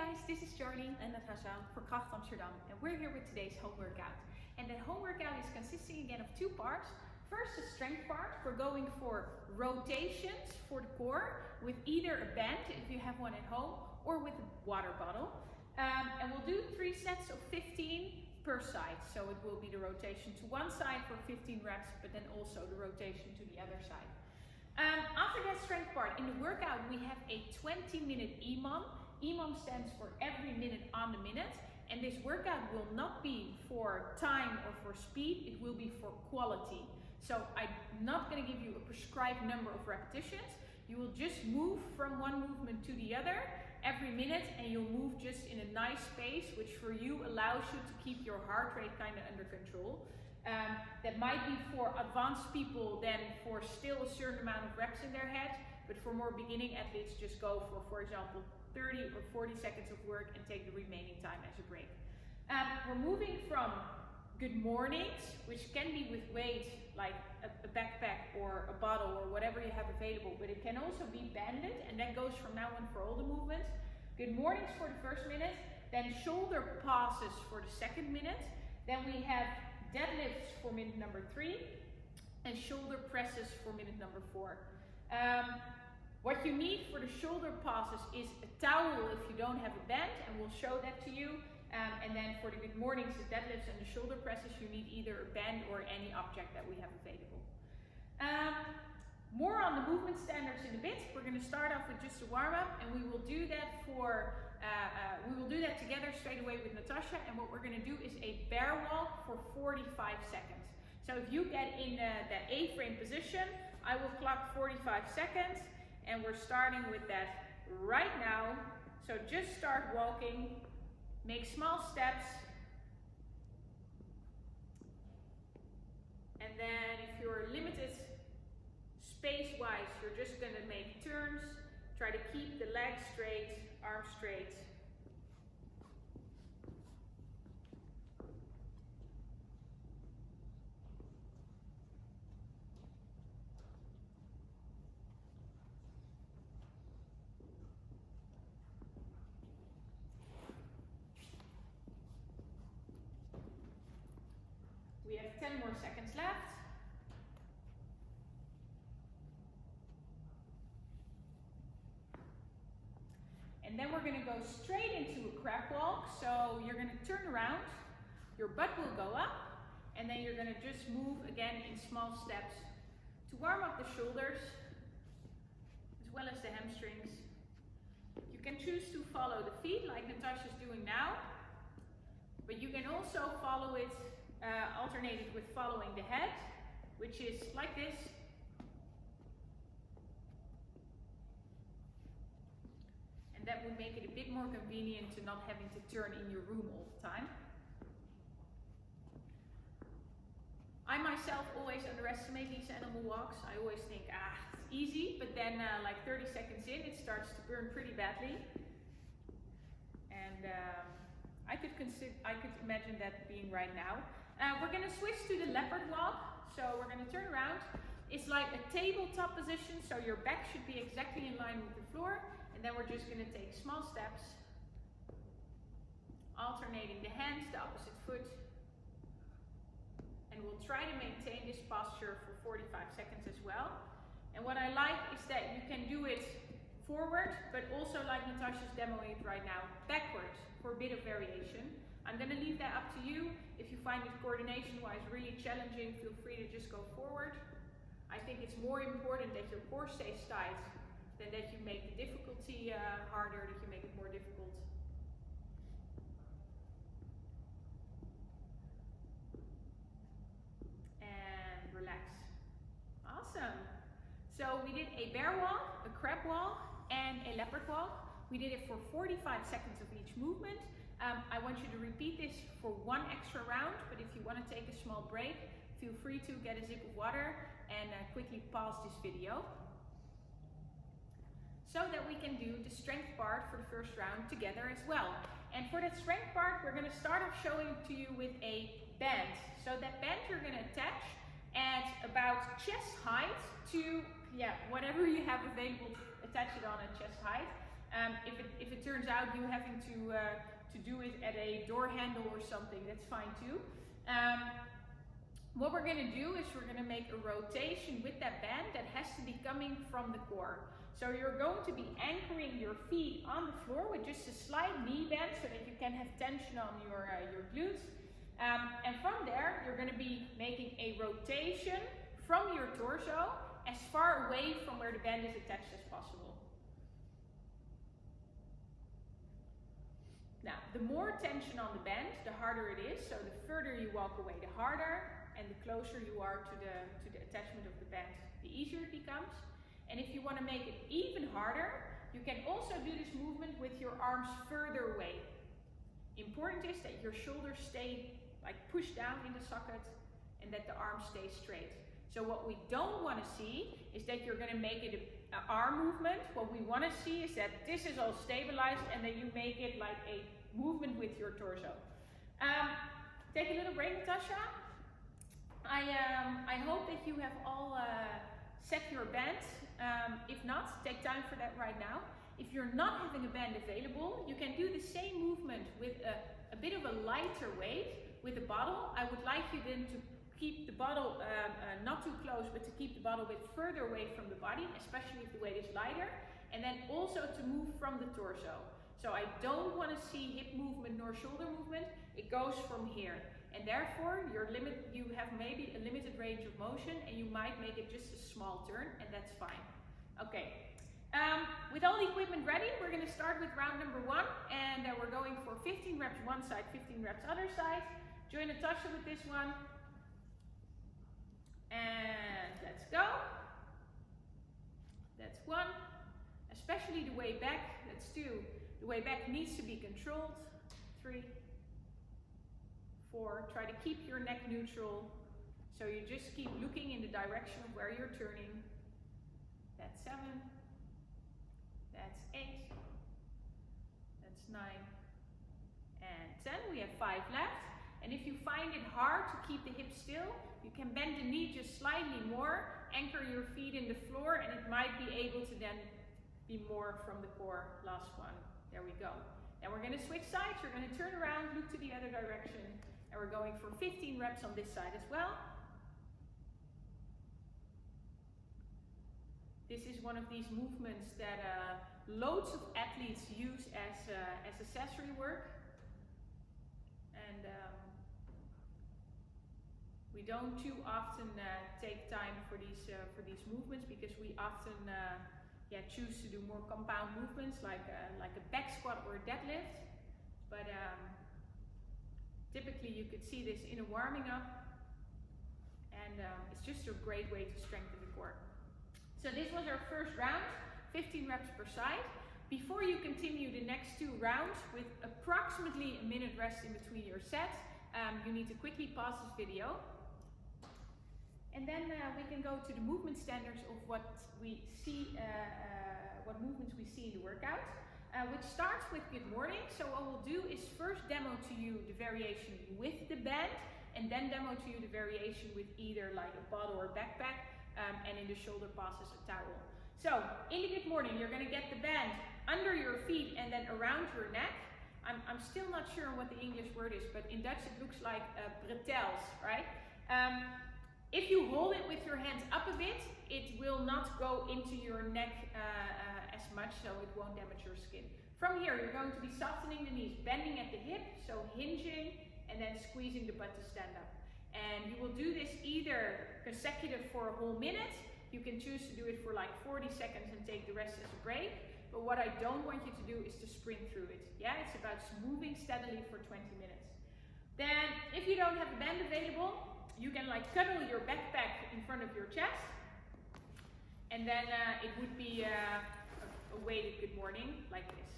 guys, this is Charlie and Natasha for Kracht Amsterdam, and we're here with today's home workout. And the home workout is consisting again of two parts. First, the strength part. We're going for rotations for the core with either a band if you have one at home or with a water bottle. And we'll do 3 sets of 15 per side. So it will be the rotation to one side for 15 reps, but then also the rotation to the other side. After that strength part, in the workout we have a 20-minute EMOM. EMOM stands for every minute on the minute, and this workout will not be for time or for speed, it will be for quality. So I'm not going to give you a prescribed number of repetitions. You will just move from one movement to the other every minute, and you'll move just in a nice pace, which for you allows you to keep your heart rate kind of under control. That might be for advanced people then for still a certain amount of reps in their head, but for more beginning athletes, just go for example, 30 or 40 seconds of work and take the remaining time as a break. We're moving from good mornings, which can be with weight like a backpack or a bottle or whatever you have available, but it can also be banded, and that goes from now on for all the movements. Good mornings for the first minute, then shoulder passes for the second minute, then we have deadlifts for minute number 3 and shoulder presses for minute number 4. What you need for the shoulder passes is a towel if you don't have a band, and we'll show that to you. And then for the good mornings, the deadlifts and the shoulder presses, you need either a band or any object that we have available. More on the movement standards in a bit. We're going to start off with just a warm up, and we will do that together straight away with Natasha. And what we're going to do is a bear walk for 45 seconds. So if you get in that A-frame position, I will clock 45 seconds, and we're starting with that right now. So just start walking, make small steps, and then if you're limited space-wise, you're just going to make turns. Try to keep the legs straight, arms straight. We have 10 more seconds left. And then we're going to go straight into a crab walk. So you're going to turn around, your butt will go up, and then you're going to just move again in small steps to warm up the shoulders as well as the hamstrings. You can choose to follow the feet like Natasha's doing now, but you can also follow it alternated with following the head, which is like this. And that would make it a bit more convenient to not having to turn in your room all the time. I myself always underestimate these animal walks. I always think, it's easy, but then like 30 seconds in, it starts to burn pretty badly. And I could imagine that being right now. We're going to switch to the leopard walk. So we're going to turn around. It's like a tabletop position, so your back should be exactly in line with the floor. And then we're just going to take small steps, alternating the hands, the opposite foot. And we'll try to maintain this posture for 45 seconds as well. And what I like is that you can do it forward, but also like Natasha's demoing it right now, backwards for a bit of variation. I'm going to leave that up to you. If you find it coordination-wise really challenging, feel free to just go forward. I think it's more important that your core stays tight than that you make the difficulty harder, that you make it more difficult. And relax. Awesome. So we did a bear walk, a crab walk, and a leopard walk. We did it for 45 seconds of each movement. I want you to repeat this for one extra round, but if you want to take a small break, feel free to get a sip of water and quickly pause this video, so that we can do the strength part for the first round together as well. And for that strength part, we're going to start off showing to you with a band. So that band you're going to attach at about chest height to whatever you have available, attach it on at chest height. If it turns out you having to do it at a door handle or something, that's fine too. What we're going to do is we're going to make a rotation with that band that has to be coming from the core. So you're going to be anchoring your feet on the floor with just a slight knee bend so that you can have tension on your glutes. And from there, you're going to be making a rotation from your torso as far away from where the band is attached as possible. Now, the more tension on the band, the harder it is. So the further you walk away, the harder, and the closer you are to the attachment of the band, the easier it becomes. And if you want to make it even harder, you can also do this movement with your arms further away. Important is that your shoulders stay like pushed down in the socket and that the arms stay straight. So what we don't want to see is that you're going to make it an arm movement. What we want to see is that this is all stabilized and that you make it like a movement with your torso. Take a little break, Natasha. I hope that you have all set your band. If not, take time for that right now. If you're not having a band available, you can do the same movement with a bit of a lighter weight with a bottle. I would like you then to keep the bottle not too close, but to keep the bottle a bit further away from the body, especially if the weight is lighter, and then also to move from the torso. So I don't want to see hip movement nor shoulder movement. It goes from here. And therefore, you have maybe a limited range of motion and you might make it just a small turn, and that's fine. Okay, with all the equipment ready, we're going to start with round number 1, and we're going for 15 reps one side, 15 reps other side. Join Natasha with this one. And let's go. That's 1. Especially the way back, that's 2. The way back needs to be controlled. 3, 4, try to keep your neck neutral, so you just keep looking in the direction of where you're turning. That's 7, that's 8, that's 9, and 10. We have 5 left, and if you find it hard to keep the hips still, you can bend the knee just slightly more, anchor your feet in the floor, and it might be able to then be more from the core. Last one, there we go. Now we're going to switch sides, you're going to turn around, look to the other direction, and we're going for 15 reps on this side as well. This is one of these movements that loads of athletes use as accessory work. And we don't too often take time for these movements because we often choose to do more compound movements like a back squat or a deadlift. But typically you could see this in a warming up, and it's just a great way to strengthen the core. So this was our first round, 15 reps per side. Before you continue the next 2 rounds with approximately a minute rest in between your sets, you need to quickly pause this video. And then we can go to the movement standards of what we see, what movements we see in the workout, which starts with good morning. So what we'll do is first demo to you the variation with the band, and then demo to you the variation with either like a bottle or backpack, and in the shoulder passes a towel. So in the good morning, you're going to get the band under your feet and then around your neck. I'm still not sure what the English word is, but in Dutch it looks like bretels, right? If you hold it with your hands up a bit, it will not go into your neck as much, so it won't damage your skin. From here, you're going to be softening the knees, bending at the hip, so hinging, and then squeezing the butt to stand up. And you will do this either consecutive for a whole minute. You can choose to do it for like 40 seconds and take the rest as a break. But what I don't want you to do is to sprint through it. Yeah, it's about moving steadily for 20 minutes. Then, if you don't have a band available, you can like cuddle your backpack in front of your chest. And then it would be a weighted good morning like this.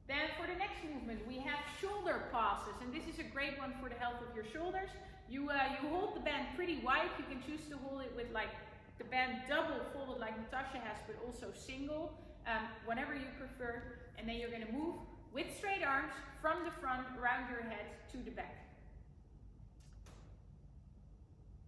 Then for the next movement, we have shoulder passes, and this is a great one for the health of your shoulders. You hold the band pretty wide. You can choose to hold it with like the band double folded like Natasha has, but also single, whatever you prefer. And then you're going to move with straight arms from the front around your head to the back.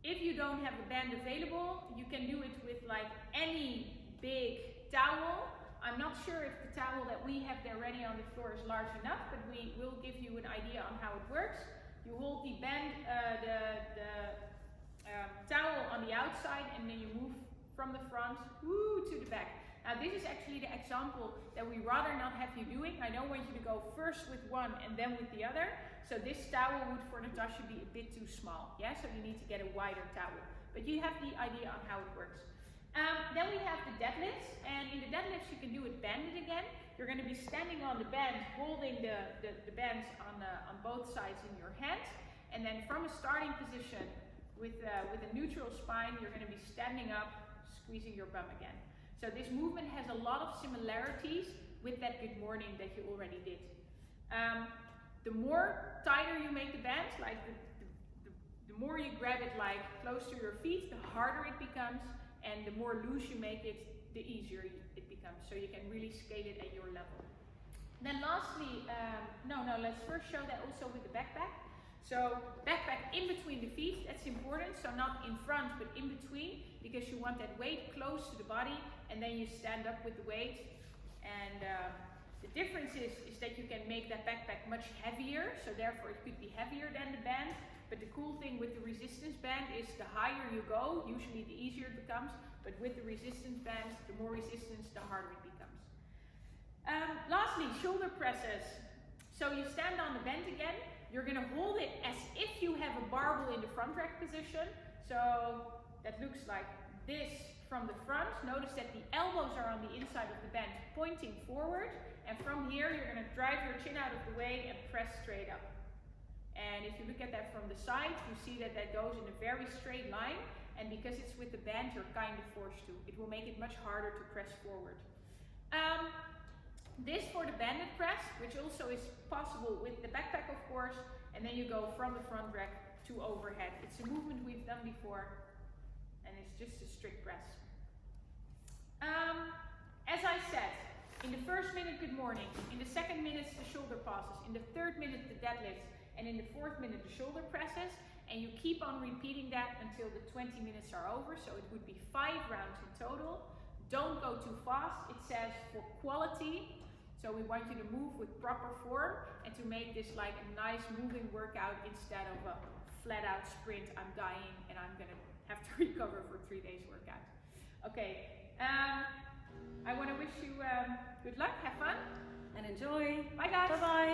If you don't have a band available, you can do it with like any big towel. I'm not sure if the towel that we have there ready on the floor is large enough, but we will give you an idea on how it works. You hold the towel on the outside, and then you move from the front to the back. Now this is actually the example that we rather not have you doing. I don't want you to go first with one and then with the other. So this towel would for Natasha be a bit too small. Yeah, so you need to get a wider towel. But you have the idea on how it works. Then we have the deadlifts, and in the deadlifts you can do it banded again. You're going to be standing on the band, holding the bands on both sides in your hands, and then from a starting position with a neutral spine, you're going to be standing up, squeezing your bum again. So this movement has a lot of similarities with that good morning that you already did. The more tighter you make the bands, like the more you grab it like close to your feet, the harder it becomes, and the more loose you make it, the easier it becomes. So you can really scale it at your level. Then lastly, let's first show that also with the backpack. So backpack in between the feet, that's important. So not in front, but in between, because you want that weight close to the body, and then you stand up with the weight. And the difference is that you can make that backpack much heavier, so therefore it could be heavier than the band. But the cool thing with the resistance band is the higher you go, usually the easier it becomes. But with the resistance band, the more resistance, the harder it becomes. Lastly, shoulder presses. So you stand on the band again. You're going to hold it as if you have a barbell in the front rack position. So that looks like this from the front. Notice that the elbows are on the inside of the band, pointing forward. And from here, you're going to drive your chin out of the way and press straight up. And if you look at that from the side, you see that that goes in a very straight line. And because it's with the band, you're kind of forced to. It will make it much harder to press forward. This for the banded press, which also is possible with the backpack, of course, and then you go from the front rack to overhead. It's a movement we've done before, and it's just a strict press. As I said, in the first minute, good morning. In the second minute, the shoulder passes. In the third minute, the deadlifts. And in the fourth minute, the shoulder presses. And you keep on repeating that until the 20 minutes are over. So it would be 5 rounds in total. Don't go too fast. It says for quality. So we want you to move with proper form and to make this like a nice moving workout instead of a flat out sprint. I'm dying and I'm gonna have to recover for 3 days workout. Okay, I want to wish you good luck, have fun, and enjoy. Bye guys. Bye bye.